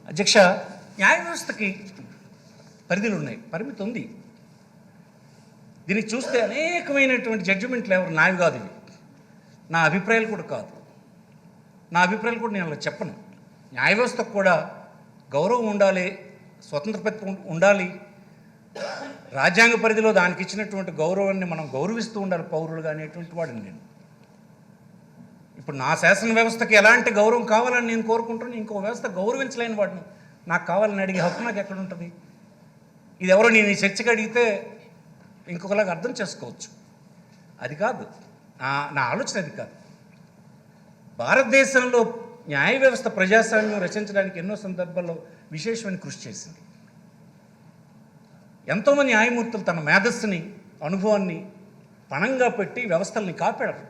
అధ్యక్ష, న్యాయ వ్యవస్థకి పరిధులు ఉన్నాయి, పరిమితి ఉంది. దీనికి చూస్తే అనేకమైనటువంటి జడ్జిమెంట్లు ఎవరు నావి కాదు, ఇవి నా అభిప్రాయాలు కూడా కాదు. నా అభిప్రాయాలు కూడా నేను అలా చెప్పను. న్యాయ వ్యవస్థకు కూడా గౌరవం ఉండాలి, స్వతంత్రత ఉండాలి. రాజ్యాంగ పరిధిలో దానికి ఇచ్చినటువంటి గౌరవాన్ని మనం గౌరవిస్తూ ఉండాలి పౌరులుగా అనేటువంటి వాడిని నేను. ఇప్పుడు నా శాసన వ్యవస్థకి ఎలాంటి గౌరవం కావాలని నేను కోరుకుంటున్నాను. ఇంకో వ్యవస్థ గౌరవించలేని వాడిని నాకు కావాలని అడిగే హక్కు నాకు ఎక్కడ ఉంటుంది? ఇది ఎవరో నేను ఈ చర్చకి అడిగితే ఇంకొకలాగా అర్థం చేసుకోవచ్చు. అది కాదు నా ఆలోచన, అది కాదు. భారతదేశంలో న్యాయ వ్యవస్థ ప్రజాస్వామ్యం రచించడానికి ఎన్నో సందర్భాల్లో విశేషమైన కృషి చేసింది. ఎంతోమంది న్యాయమూర్తులు తన మేధస్సుని, అనుభవాన్ని పణంగా పెట్టి వ్యవస్థల్ని కాపాడారు.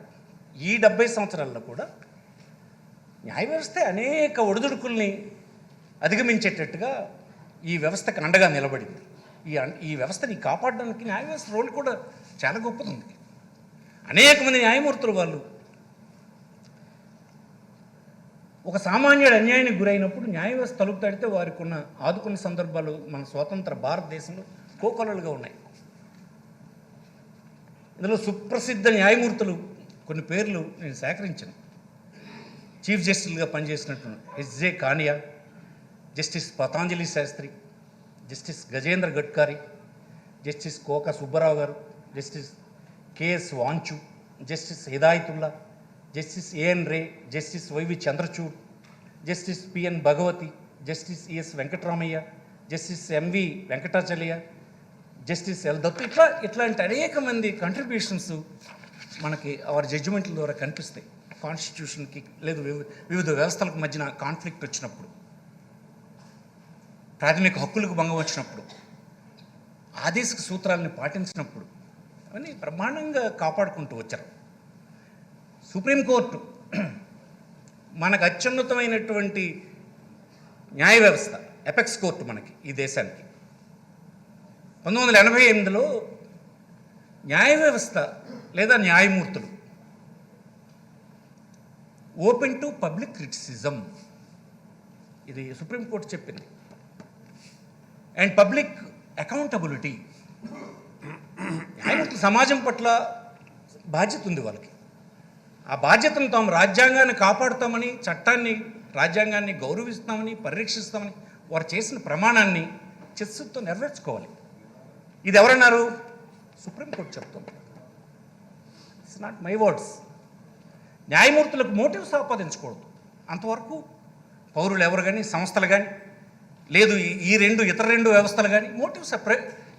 ఈ 70 సంవత్సరాల్లో కూడా న్యాయ వ్యవస్థ అనేక ఒడిదుడుకుల్ని అధిగమించేటట్టుగా ఈ వ్యవస్థకు అండగా నిలబడింది. ఈ వ్యవస్థని కాపాడడానికి న్యాయ వ్యవస్థ రోల్ కూడా చాలా గొప్పది. అనేక మంది న్యాయమూర్తులు వాళ్ళు ఒక సామాన్యుడు అన్యాయానికి గురైనప్పుడు న్యాయ వ్యవస్థ తలుపు తడితే వారికి ఉన్న ఆదుకున్న సందర్భాలు మన స్వతంత్ర భారతదేశంలో కోకొల్లలుగా ఉన్నాయి. ఇందులో సుప్రసిద్ధ న్యాయమూర్తులు కొన్ని పేర్లు నేను సేకరించాను. చీఫ్ జస్టిస్గా పనిచేసినట్టు SJ Kania, justice Patanjali Sastri, justice Gajendra Gadkari, justice Koka Subbarao గారు, justice KS Wanchoo, justice Hidayatullah, justice AN Ray, justice YV Chandrachud, justice PN Bhagwati, justice ES Venkataramiah, justice MV Venkatachaliah, justice L Dattu. ఇట్లాంటి అనేక మంది కంట్రిబ్యూషన్స్ మనకి వారి జడ్జిమెంట్ల ద్వారా కనిపిస్తాయి. కాన్స్టిట్యూషన్కి లేదు వివిధ వ్యవస్థలకు మధ్యన కాన్ఫ్లిక్ట్ వచ్చినప్పుడు, ప్రాథమిక హక్కులకు భంగం వచ్చినప్పుడు, ఆదేశిక సూత్రాలను పాటించినప్పుడు అవన్నీ బ్రహ్మాండంగా కాపాడుకుంటూ వచ్చారు. సుప్రీంకోర్టు మనకు అత్యున్నతమైనటువంటి న్యాయ వ్యవస్థ, ఎపెక్స్ కోర్టు మనకి ఈ దేశానికి. 1988లో న్యాయ వ్యవస్థ లేదా న్యాయమూర్తులు ఓపెన్ టు పబ్లిక్ క్రిటిసిజం, ఇది సుప్రీంకోర్టు చెప్పింది. అండ్ పబ్లిక్ అకౌంటబిలిటీ, న్యాయమూర్తులు సమాజం పట్ల బాధ్యత ఉంది వాళ్ళకి. ఆ బాధ్యతను తాము రాజ్యాంగాన్ని కాపాడుతామని, చట్టాన్ని, రాజ్యాంగాన్ని గౌరవిస్తామని, పరిరక్షిస్తామని వారు చేసిన ప్రమాణాన్ని చిత్తశుద్ధితో నెరవేర్చుకోవాలి. ఇది ఎవరన్నారు? సుప్రీంకోర్టు చెప్తుంది. It's not my words. న్యాయమూర్తులకు మోటివ్స్ ఆపాదించకూడదు. అంతవరకు పౌరులు ఎవరు కానీ, సంస్థలు కానీ, లేదు ఈ ఇతర రెండు వ్యవస్థలు కానీ మోటివ్స్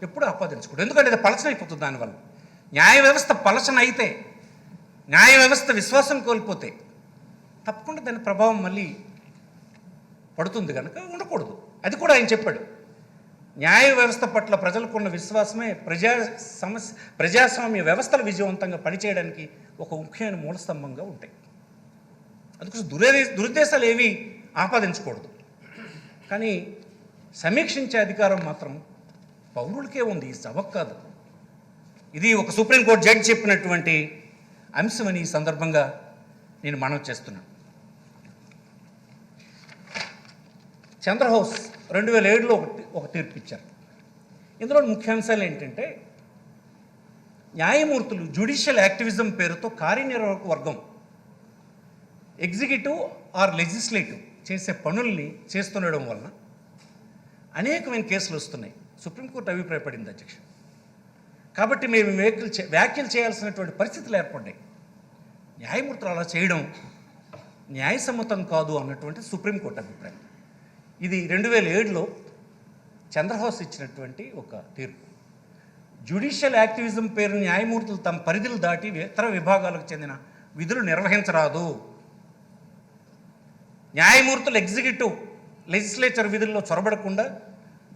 ఎప్పుడు ఆపాదించకూడదు. ఎందుకంటే అది పలచన అయిపోతుంది. దానివల్ల న్యాయ వ్యవస్థ పలచన అయితే, న్యాయ వ్యవస్థ విశ్వాసం కోల్పోతే తప్పకుండా దాని ప్రభావం మళ్ళీ పడుతుంది కనుక ఉండకూడదు. అది కూడా ఆయన చెప్పాడు. న్యాయ వ్యవస్థ పట్ల ప్రజలకున్న విశ్వాసమే ప్రజాస్వామ్య వ్యవస్థలు విజయవంతంగా పనిచేయడానికి ఒక ముఖ్యమైన మూలస్తంభంగా ఉంటాయి. అందుకోసం దురుద్దేశాలు ఏవి ఆపాదించకూడదు. కానీ సమీక్షించే అధికారం మాత్రం పౌరులకే ఉంది, ఈ సభకు కాదు. ఇది ఒక సుప్రీంకోర్టు జడ్జి చెప్పినటువంటి అంశమని ఈ సందర్భంగా నేను మనవి చేస్తున్నాను. చంద్రహౌస్ 2007లో ఒక తీర్పు ఇచ్చారు. ఇందులో ముఖ్యాంశాలు ఏంటంటే, న్యాయమూర్తులు జ్యుడిషియల్ యాక్టివిజం పేరుతో కార్యనిర్వాహక వర్గం, ఎగ్జిక్యూటివ్ ఆర్ లెజిస్లేటివ్ చేసే పనుల్ని చేస్తుండడం వలన అనేకమైన కేసులు వస్తున్నాయి. సుప్రీంకోర్టు అభిప్రాయపడింది అధ్యక్ష. కాబట్టి మేము వ్యాఖ్యలు చేయాల్సినటువంటి పరిస్థితులు ఏర్పడ్డాయి. న్యాయమూర్తులు అలా చేయడం న్యాయసమ్మతం కాదు అన్నటువంటి సుప్రీంకోర్టు అభిప్రాయం. ఇది 2007లో చంద్రహౌస్ ఇచ్చినటువంటి ఒక తీర్పు. జ్యుడిషియల్ యాక్టివిజం పేరు న్యాయమూర్తులు తమ పరిధులు దాటి ఇతర విభాగాలకు చెందిన విధులు నిర్వహించరాదు. న్యాయమూర్తులు ఎగ్జిక్యూటివ్, లెజిస్లేచర్ విధుల్లో చొరబడకుండా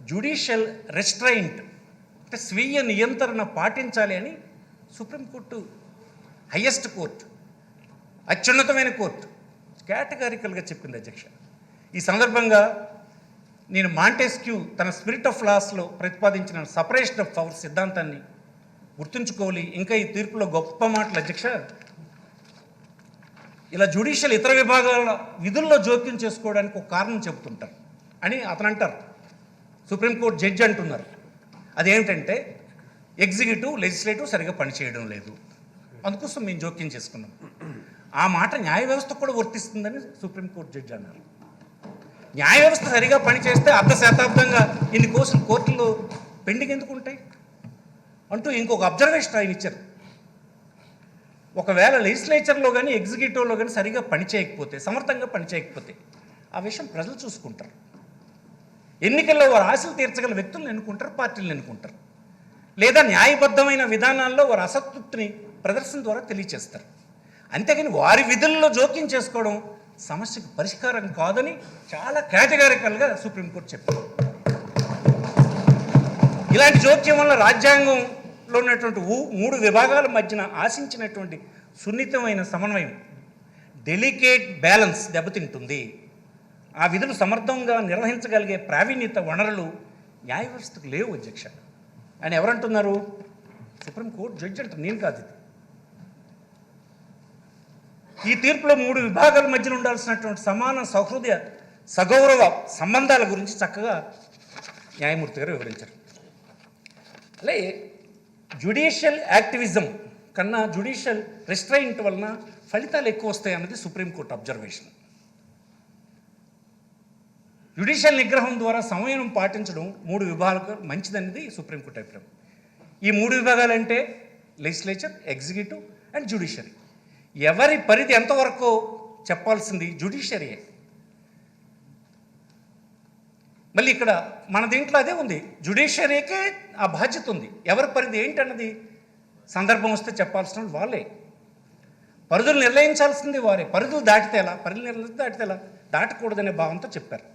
జ్యుడిషియల్ రెస్ట్రైంట్ అంటే స్వీయ నియంత్రణ పాటించాలి అని సుప్రీంకోర్టు, హయ్యెస్ట్ కోర్టు, అత్యున్నతమైన కోర్టు కేటగారికల్గా చెప్పింది అధ్యక్ష. ఈ సందర్భంగా నేను మాంటెస్క్యూ తన స్పిరిట్ ఆఫ్ లాస్లో ప్రతిపాదించిన సపరేషన్ ఆఫ్ పవర్ సిద్ధాంతాన్ని గుర్తుంచుకోవాలి. ఇంకా ఈ తీర్పులో గొప్ప మాటలు అధ్యక్ష. ఇలా జ్యుడిషియల్ ఇతర విభాగాల విధుల్లో జోక్యం చేసుకోవడానికి ఒక కారణం చెబుతుంటారు. అని అతను అంటారు, సుప్రీంకోర్టు జడ్జి అంటున్నారు. అదేమిటంటే ఎగ్జిక్యూటివ్ లెజిస్లేటివ్ సరిగా పనిచేయడం లేదు, అందుకోసం మేము జోక్యం చేసుకున్నాం. ఆ మాట న్యాయ వ్యవస్థ కూడా వర్తిస్తుందని సుప్రీంకోర్టు జడ్జి అన్నారు. న్యాయ వ్యవస్థ సరిగా పనిచేస్తే అర్ధ శతాబ్దంగా ఇన్ని కేసులు కోర్టుల్లో పెండింగ్ ఎందుకు ఉంటాయి అంటూ ఇంకొక అబ్జర్వేషన్ ఆయన ఇచ్చారు. ఒకవేళ లెజిస్లేచర్లో కానీ ఎగ్జిక్యూటివ్లో కానీ సరిగా పనిచేయకపోతే, సమర్థంగా పనిచేయకపోతే ఆ విషయం ప్రజలు చూసుకుంటారు. ఎన్నికల్లో వారు ఆశలు తీర్చగల వ్యక్తులను ఎన్నుకుంటారు, పార్టీలను ఎన్నుకుంటారు, లేదా న్యాయబద్ధమైన విధానాల్లో వారి అసంతృప్తిని ప్రదర్శన ద్వారా తెలియచేస్తారు. అంతేగాని వారి విధుల్లో జోక్యం చేసుకోవడం సమస్యకు పరిష్కారం కాదని చాలా కేటగారికల్గా సుప్రీంకోర్టు చెప్పింది. ఇలాంటి జోక్యం వల్ల రాజ్యాంగంలో ఉన్నటువంటి 3 విభాగాల మధ్యన ఆశించినటువంటి సున్నితమైన సమన్వయం, డెలికేట్ బ్యాలెన్స్ దెబ్బతింటుంది. ఆ విధులు సమర్థంగా నిర్వహించగలిగే ప్రావీణ్యత, వనరులు న్యాయ వ్యవస్థకు లేవు అధ్యక్ష అని ఎవరంటున్నారు? సుప్రీంకోర్టు జడ్జి అంటారు, నేను కాదు. ఇది ఈ తీర్పులో 3 విభాగాల మధ్యన ఉండాల్సినటువంటి సమాన సౌహృదయ సగౌరవ సంబంధాల గురించి చక్కగా న్యాయమూర్తి గారు వివరించారు. అలాగే జ్యుడిషియల్ యాక్టివిజం కన్నా జ్యుడిషియల్ రిస్ట్రైంట్ వలన ఫలితాలు ఎక్కువ వస్తాయి అన్నది సుప్రీంకోర్టు అబ్జర్వేషన్. జ్యుడిషియల్ నిగ్రహం ద్వారా సమయం పాటించడం 3 విభాగాలు మంచిదన్నది సుప్రీంకోర్టు అభిప్రాయం. ఈ 3 విభాగాలు అంటే లెజిస్లేచర్, ఎగ్జిక్యూటివ్ అండ్ జ్యుడిషియరీ. ఎవరి పరిధి ఎంతవరకు చెప్పాల్సింది జ్యుడిషియరీయే. మళ్ళీ ఇక్కడ మన దీంట్లో అదే ఉంది, జ్యుడిషియరీకే ఆ బాధ్యత ఉంది. ఎవరి పరిధి ఏంటన్నది సందర్భం వస్తే చెప్పాల్సిన వాళ్ళే. పరిధులు నిర్ణయించాల్సింది వారే. పరిధులు దాటితే ఎలా, పరిధులు దాటితే ఎలా, దాటకూడదనే భావంతో చెప్పారు.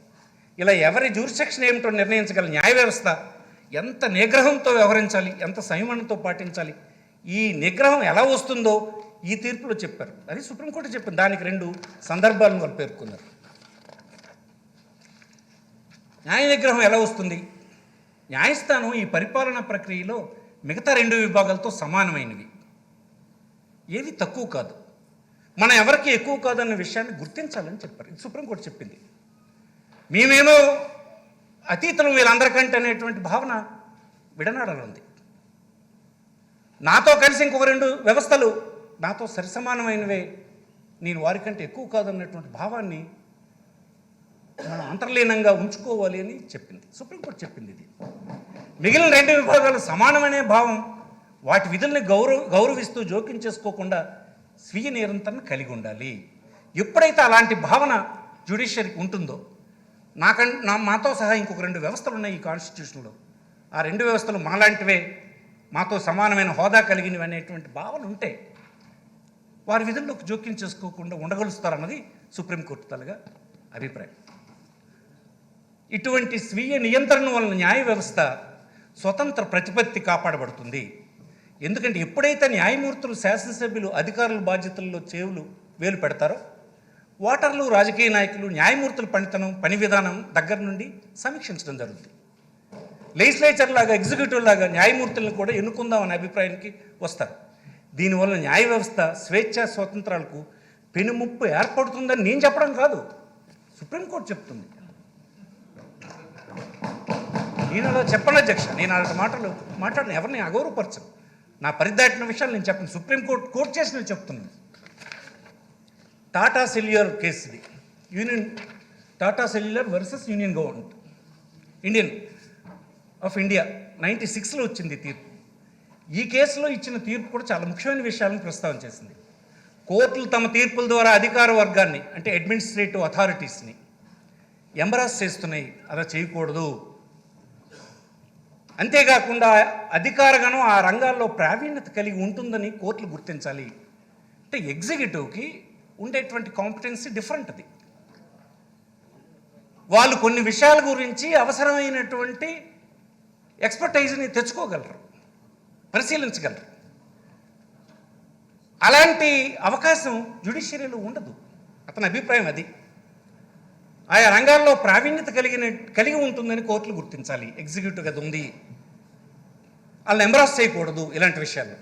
ఇలా ఎవరి జ్యూరిస్డిక్షన్ ఏమిటో నిర్ణయించగల న్యాయ వ్యవస్థ ఎంత నిగ్రహంతో వ్యవహరించాలి, ఎంత సంయమనంతో పాటించాలి, ఈ నిగ్రహం ఎలా వస్తుందో ఈ తీర్పులో చెప్పారు. అది సుప్రీంకోర్టు చెప్పింది. దానికి 2 సందర్భాలను వాళ్ళు పేర్కొన్నారు. న్యాయ నిగ్రహం ఎలా వస్తుంది? న్యాయస్థానం ఈ పరిపాలనా ప్రక్రియలో మిగతా 2 విభాగాలతో సమానమైనవి, ఏవి తక్కువ కాదు, మనం ఎవరికి ఎక్కువ కాదన్న విషయాన్ని గుర్తించాలని చెప్పారు. ఇది సుప్రీంకోర్టు చెప్పింది. మేమేమో అతీతులం వీళ్ళందరికంటే అనేటువంటి భావన విడనాడాలి ఉంది. నాతో కలిసి ఇంకొక 2 వ్యవస్థలు నాతో సరిసమానమైనవే, నేను వారికంటే ఎక్కువ కాదన్నటువంటి భావాన్ని మనం అంతర్లీనంగా ఉంచుకోవాలి అని చెప్పింది సుప్రీంకోర్టు చెప్పింది. ఇది మిగిలిన 2 విభాగాలు సమానమనే భావం, వాటి విధుల్ని గౌరవిస్తూ జోక్యం చేసుకోకుండా స్వీయ నిరంతరం కలిగి ఉండాలి. ఎప్పుడైతే అలాంటి భావన జ్యుడిషియరీకి ఉంటుందో, మాతో సహా ఇంకొక 2 వ్యవస్థలు ఉన్నాయి ఈ కాన్స్టిట్యూషన్లో, ఆ 2 వ్యవస్థలు మాలాంటివే, మాతో సమానమైన హోదా కలిగినవి అనేటువంటి భావన ఉంటే వారి విధుల్లోకి జోక్యం చేసుకోకుండా ఉండగలుస్తారన్నది సుప్రీంకోర్టు తలగా అభిప్రాయం. ఇటువంటి స్వీయ నియంత్రణ వలన న్యాయ వ్యవస్థ స్వతంత్ర ప్రతిపత్తి కాపాడబడుతుంది. ఎందుకంటే ఎప్పుడైతే న్యాయమూర్తులు, శాసనసభ్యులు అధికారుల బాధ్యతల్లో వేలు పెడతారో, ఓటర్లు, రాజకీయ నాయకులు న్యాయమూర్తుల పనితనం, పని విధానం దగ్గర నుండి సమీక్షించడం జరుగుతుంది. లెజిస్లేచర్ లాగా, ఎగ్జిక్యూటివ్ లాగా న్యాయమూర్తులను కూడా ఎన్నుకుందామనే అభిప్రాయానికి వస్తారు. దీనివల్ల న్యాయ వ్యవస్థ స్వేచ్ఛా స్వాతంత్రాలకు పెనుముప్పు ఏర్పడుతుందని నేను చెప్పడం కాదు, సుప్రీంకోర్టు చెప్తుంది. నేను అలా చెప్పను అధ్యక్ష, నేను అలాంటి మాట్లాడిన ఎవరిని అగౌరవపరచను. నా పరిదాటిన విషయాలు నేను చెప్పను, సుప్రీంకోర్టు కోర్టు చేసి చెప్తున్నాను. టాటా సెల్యులర్ కేసు ఇది, Tata cellular versus union government Indian of India 96లో వచ్చింది తీర్పు. ఈ కేసులో ఇచ్చిన తీర్పు కూడా చాలా ముఖ్యమైన విషయాలను ప్రస్తావన చేసింది. కోర్టులు తమ తీర్పుల ద్వారా అధికార వర్గాన్ని, అంటే అడ్మినిస్ట్రేటివ్ అథారిటీస్ని ఎంబరాస్ చేస్తున్నాయి, అలా చేయకూడదు. అంతేకాకుండా అధికారగణం ఆ రంగాల్లో ప్రావీణ్యత కలిగి ఉంటుందని కోర్టులు గుర్తించాలి. అంటే ఎగ్జిక్యూటివ్కి ఉండేటువంటి కాంపిటెన్సీ డిఫరెంట్. అది వాళ్ళు కొన్ని విషయాల గురించి అవసరమైనటువంటి ఎక్స్పర్టైజ్ని తెచ్చుకోగలరు, పరిశీలించగలరు. అలాంటి అవకాశం జ్యుడిషియరీలో ఉండదు. అతని అభిప్రాయం అది. ఆయా రంగాల్లో ప్రావీణ్యత కలిగి ఉంటుందని కోర్టులు గుర్తించాలి. ఎగ్జిక్యూటివ్ అది ఉంది, వాళ్ళని ఎంబరాస్ చేయకూడదు ఇలాంటి విషయాల్లో.